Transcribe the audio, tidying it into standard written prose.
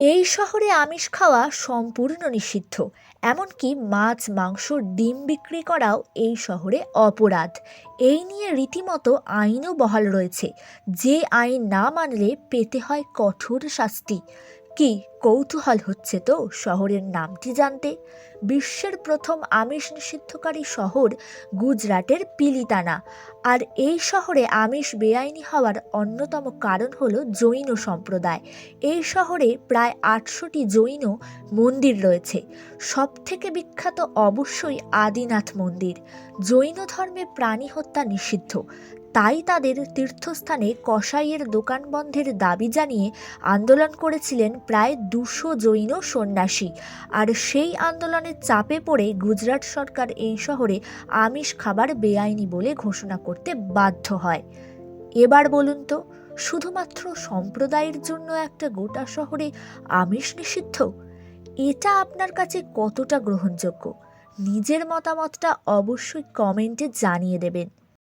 এই শহরে আমিষ খাওয়া সম্পূর্ণ নিষিদ্ধ। এমনকি মাছ, মাংস, ডিম বিক্রি করাও এই শহরে অপরাধ। এই নিয়ে রীতিমতো আইনও বহাল রয়েছে। যে আইন না মানলে পেতে হয় কঠোর শাস্তি। কি কৌতূহল হচ্ছে তো শহরের নামটি জানতে? বিশ্বের প্রথম আমিষ নিষিদ্ধকারী শহর গুজরাটের পিলিতানা। আর এই শহরে আমিষ বেআইনি হওয়ার অন্যতম কারণ হলো জৈন সম্প্রদায়। এই শহরে প্রায় ৮০০টি জৈন মন্দির রয়েছে। সবথেকে বিখ্যাত অবশ্যই আদিনাথ মন্দির। জৈন ধর্মে প্রাণী হত্যা নিষিদ্ধ, তাই তাদের তীর্থস্থানে কসাইয়ের দোকান বন্ধের দাবি জানিয়ে আন্দোলন করেছিলেন প্রায় ২০০ জৈন সন্ন্যাসী। আর সেই আন্দোলনের চাপে পড়ে গুজরাট সরকার এই শহরে আমিষ খাবার বেআইনি বলে ঘোষণা করতে বাধ্য হয়। এবার বলুন তো, শুধুমাত্র সম্প্রদায়ের জন্য একটা গোটা শহরে আমিষ নিষিদ্ধ, এটা আপনার কাছে কতটা গ্রহণযোগ্য? নিজের মতামতটা অবশ্যই কমেন্টে জানিয়ে দেবেন।